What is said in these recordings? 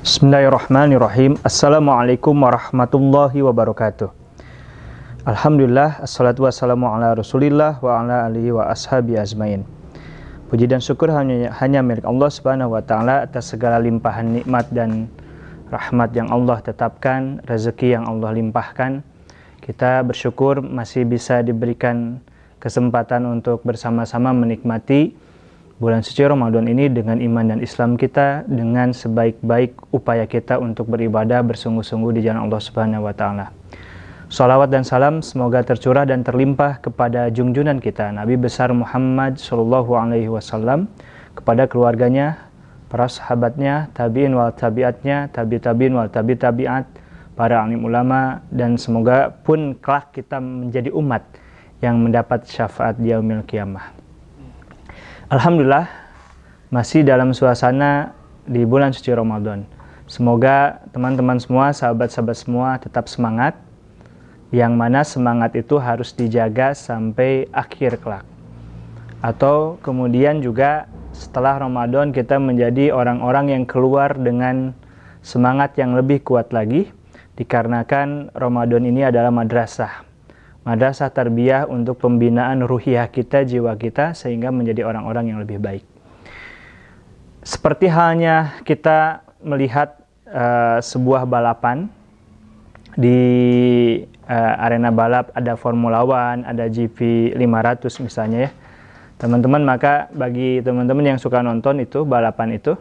Bismillahirrahmanirrahim. Assalamualaikum warahmatullahi wabarakatuh. Alhamdulillah, assalatu wassalamu ala rasulillah wa ala alihi wa ashabi azmain. Puji dan syukur hanya milik Allah subhanahu wa ta'ala atas segala limpahan nikmat dan rahmat yang Allah tetapkan, rezeki yang Allah limpahkan. Kita bersyukur masih bisa diberikan kesempatan untuk bersama-sama menikmati bulan suci Ramadan ini dengan iman dan Islam kita, dengan sebaik-baik upaya kita untuk beribadah bersungguh-sungguh di jalan Allah Subhanahu wa taala. Shalawat dan salam semoga tercurah dan terlimpah kepada junjungan kita Nabi besar Muhammad sallallahu alaihi wasallam, kepada keluarganya, para sahabatnya, tabi'in wal tabi'atnya, tabi'in wal tabi'at, para alim ulama, dan semoga pun kelak kita menjadi umat yang mendapat syafaat di yaumil qiyamah. Alhamdulillah, masih dalam suasana di bulan suci Ramadan. Semoga teman-teman semua, sahabat-sahabat semua tetap semangat, yang mana semangat itu harus dijaga sampai akhir kelak. Atau kemudian juga setelah Ramadan kita menjadi orang-orang yang keluar dengan semangat yang lebih kuat lagi, dikarenakan Ramadan ini adalah madrasah tarbiyah untuk pembinaan ruhiyah kita, jiwa kita, sehingga menjadi orang-orang yang lebih baik. Seperti halnya kita melihat sebuah balapan di arena balap, ada Formula One, ada GP 500 misalnya ya. Teman-teman, maka bagi teman-teman yang suka nonton itu, balapan itu,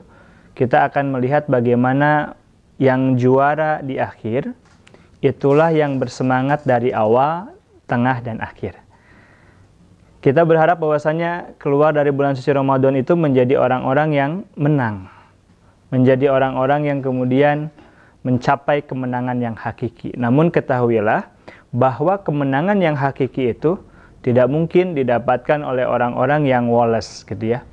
kita akan melihat bagaimana yang juara di akhir, itulah yang bersemangat dari awal, tengah, dan akhir. Kita berharap bahwasanya keluar dari bulan suci Ramadan itu menjadi orang-orang yang menang, menjadi orang-orang yang kemudian mencapai kemenangan yang hakiki. Namun ketahuilah bahwa kemenangan yang hakiki itu tidak mungkin didapatkan oleh orang-orang yang woles gitu ya,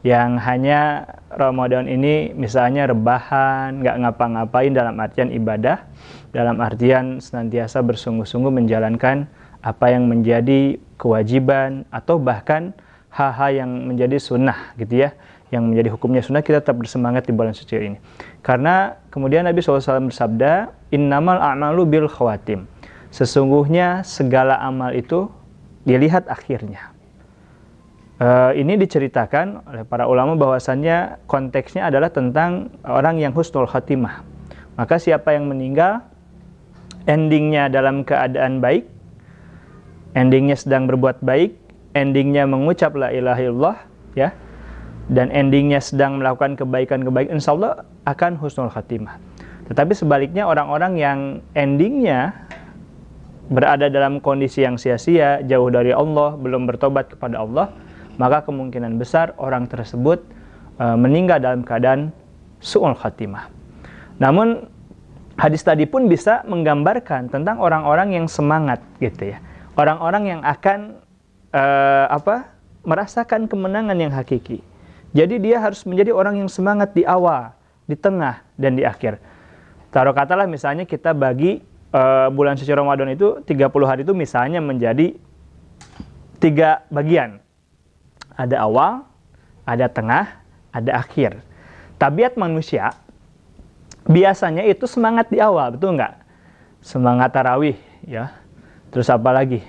yang hanya Ramadan ini misalnya rebahan, nggak ngapa-ngapain dalam artian ibadah, dalam artian senantiasa bersungguh-sungguh menjalankan apa yang menjadi kewajiban atau bahkan hal-hal yang menjadi sunnah gitu ya, yang menjadi hukumnya sunnah, kita tetap bersemangat di bulan suci ini. Karena kemudian Nabi SAW bersabda, innamal a'malu bil khawatim. Sesungguhnya segala amal itu dilihat akhirnya. Ini diceritakan oleh para ulama bahwasannya konteksnya adalah tentang orang yang husnul khatimah. Maka siapa yang meninggal, endingnya dalam keadaan baik, endingnya sedang berbuat baik, endingnya mengucap la ilaha illallah ya, dan endingnya sedang melakukan kebaikan-kebaikan, insya Allah akan husnul khatimah. Tetapi sebaliknya, orang-orang yang endingnya berada dalam kondisi yang sia-sia, jauh dari Allah, belum bertobat kepada Allah, maka kemungkinan besar orang tersebut meninggal dalam keadaan su'ul khatimah. Namun hadis tadi pun bisa menggambarkan tentang orang-orang yang semangat gitu ya, orang-orang yang akan merasakan kemenangan yang hakiki. Jadi dia harus menjadi orang yang semangat di awal, di tengah, dan di akhir. Taruh katalah misalnya kita bagi bulan suci Ramadan itu 30 hari itu misalnya menjadi 3 bagian. Ada awal, ada tengah, ada akhir. Tabiat manusia biasanya itu semangat di awal, betul nggak? Semangat tarawih ya. Terus apa lagi?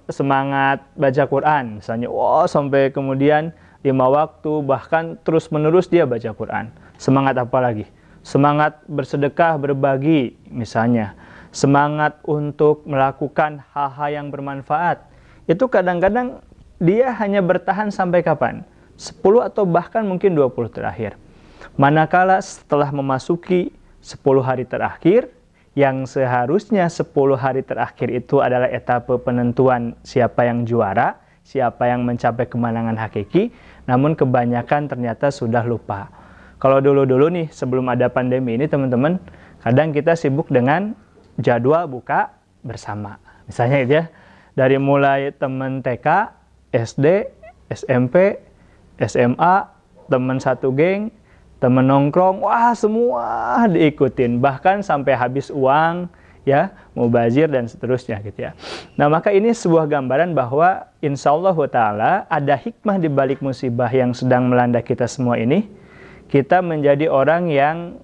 Semangat baca Quran, misalnya, sampai kemudian 5 waktu, bahkan terus-menerus dia baca Quran. Semangat apa lagi? Semangat bersedekah, berbagi, misalnya. Semangat untuk melakukan hal-hal yang bermanfaat. Itu kadang-kadang dia hanya bertahan sampai kapan? 10 atau bahkan mungkin 20 terakhir. Manakala setelah memasuki 10 hari terakhir, yang seharusnya 10 hari terakhir itu adalah etapa penentuan siapa yang juara, siapa yang mencapai kemenangan hakiki, namun kebanyakan ternyata sudah lupa. Kalau dulu-dulu nih, sebelum ada pandemi ini teman-teman, kadang kita sibuk dengan jadwal buka bersama. Misalnya itu ya, dari mulai teman TK, SD, SMP, SMA, teman satu geng, temen nongkrong, semua diikutin, bahkan sampai habis uang, ya, mubazir dan seterusnya gitu ya. Nah, maka ini sebuah gambaran bahwa insyaallah ta'ala ada hikmah di balik musibah yang sedang melanda kita semua ini. Kita menjadi orang yang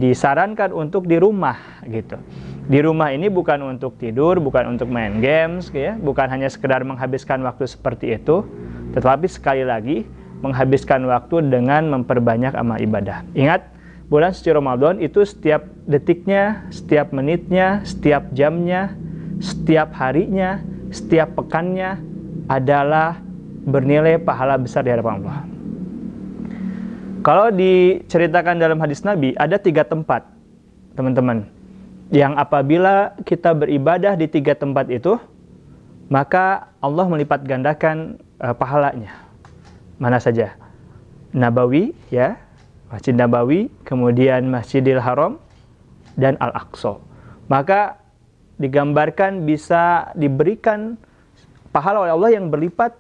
disarankan untuk di rumah gitu. Di rumah ini bukan untuk tidur, bukan untuk main games, ya, bukan hanya sekedar menghabiskan waktu seperti itu, tetapi sekali lagi menghabiskan waktu dengan memperbanyak amal ibadah. Ingat, bulan suci Ramadan itu setiap detiknya, setiap menitnya, setiap jamnya, setiap harinya, setiap pekannya adalah bernilai pahala besar di hadapan Allah. Kalau diceritakan dalam hadis Nabi, ada 3 tempat, teman-teman, yang apabila kita beribadah di 3 tempat itu, maka Allah melipat gandakan pahalanya. Mana saja? Nabawi, ya, Masjid Nabawi, kemudian Masjidil Haram, dan Al-Aqsa. Maka digambarkan bisa diberikan pahala oleh Allah yang berlipat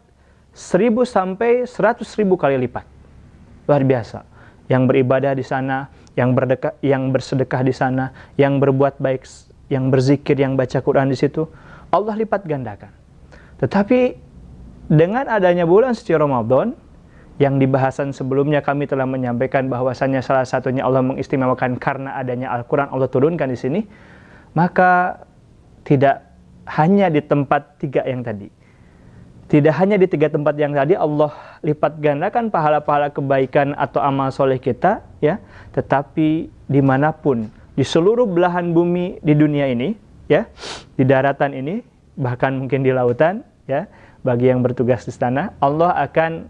1000 sampai 100.000 kali lipat. Luar biasa. Yang beribadah di sana, yang bersedekah di sana, yang berbuat baik, yang berzikir, yang baca Quran di situ, Allah lipat gandakan. Tetapi dengan adanya bulan suci Ramadan, yang di bahasan sebelumnya kami telah menyampaikan bahwasannya salah satunya Allah mengistimewakan karena adanya Al-Quran Allah turunkan di sini, maka tidak hanya di tempat 3 yang tadi. Tidak hanya di 3 tempat yang tadi Allah lipat gandakan pahala-pahala kebaikan atau amal soleh kita, ya, tetapi dimanapun, di seluruh belahan bumi di dunia ini, ya, di daratan ini, bahkan mungkin di lautan, ya, bagi yang bertugas di sana, Allah akan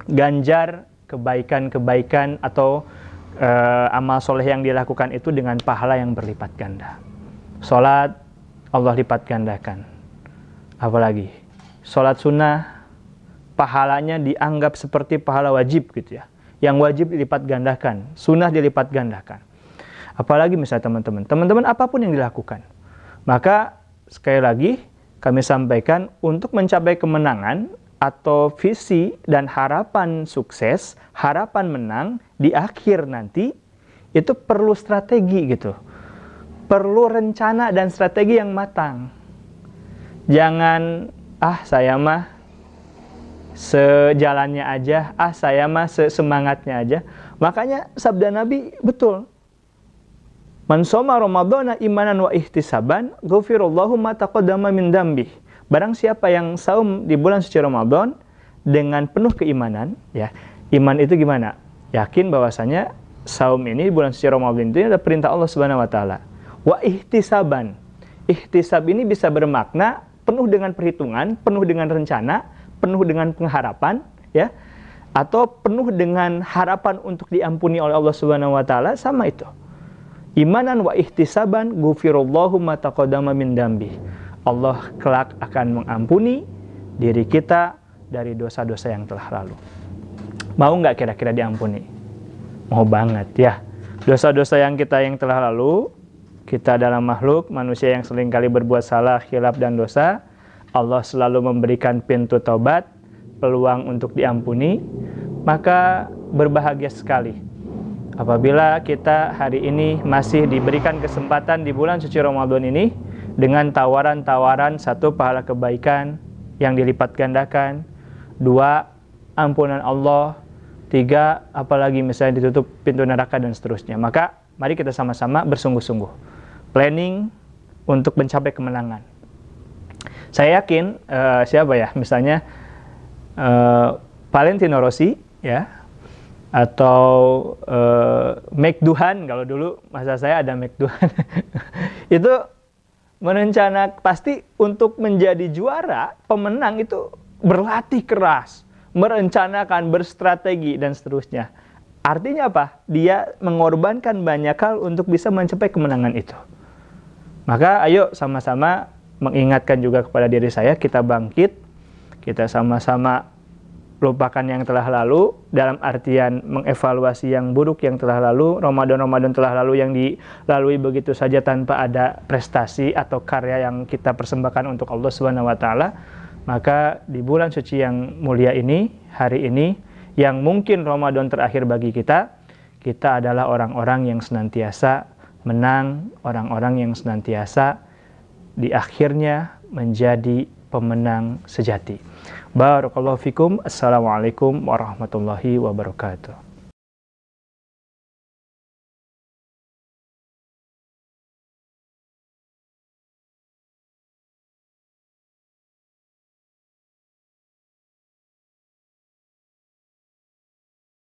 ganjar kebaikan-kebaikan atau amal soleh yang dilakukan itu dengan pahala yang berlipat ganda. Salat Allah lipat gandakan. Apalagi salat sunnah, pahalanya dianggap seperti pahala wajib gitu ya. Yang wajib dilipat gandakan, sunnah dilipat gandakan. Apalagi misalnya teman-teman apapun yang dilakukan. Maka sekali lagi kami sampaikan, untuk mencapai kemenangan atau visi dan harapan sukses, harapan menang di akhir nanti, itu perlu strategi gitu. Perlu rencana dan strategi yang matang. Jangan saya mah sejalannya aja, saya mah sesemangatnya aja. Makanya sabda Nabi betul. Man shoma Ramadhana imanan wa ihtisaban, ghufirallahu ma taqaddama min dzambih. Barang siapa yang saum di bulan suci Ramadan dengan penuh keimanan, ya. Iman itu gimana? Yakin bahwasanya saum ini di bulan suci Ramadan itu adalah perintah Allah Subhanahu wa taala. Wa ihtisaban. Ihtisab ini bisa bermakna penuh dengan perhitungan, penuh dengan rencana, penuh dengan pengharapan, ya, atau penuh dengan harapan untuk diampuni oleh Allah Subhanahu wa taala, sama itu. Imanan wa ihtisaban ghufirallahu ma taqaddama min dzambi. Allah kelak akan mengampuni diri kita dari dosa-dosa yang telah lalu. Mau nggak kira-kira diampuni? Mau banget ya. Dosa-dosa yang telah lalu, kita adalah makhluk manusia yang seringkali berbuat salah, khilaf dan dosa. Allah selalu memberikan pintu taubat, peluang untuk diampuni. Maka berbahagia sekali apabila kita hari ini masih diberikan kesempatan di bulan suci Ramadan ini dengan tawaran-tawaran, 1, pahala kebaikan yang dilipat gandakan, 2, ampunan Allah, 3, apalagi misalnya ditutup pintu neraka dan seterusnya. Maka mari kita sama-sama bersungguh-sungguh planning untuk mencapai kemenangan. Saya yakin misalnya Valentino Rossi, ya, atau McDuhan, kalau dulu masa saya ada McDuhan. Itu merencanakan pasti untuk menjadi juara, pemenang itu berlatih keras, merencanakan, berstrategi dan seterusnya. Artinya apa? Dia mengorbankan banyak hal untuk bisa mencapai kemenangan itu. Maka ayo sama-sama mengingatkan juga kepada diri saya, kita bangkit, kita sama-sama lupakan yang telah lalu, dalam artian mengevaluasi yang buruk yang telah lalu, Ramadan telah lalu yang dilalui begitu saja tanpa ada prestasi atau karya yang kita persembahkan untuk Allah Subhanahu wa taala. Maka di bulan suci yang mulia ini, hari ini, yang mungkin Ramadan terakhir bagi kita, kita adalah orang-orang yang senantiasa menang, orang-orang yang senantiasa di akhirnya menjadi pemenang sejati. Barakallahu fikum. Assalamualaikum warahmatullahi wabarakatuh.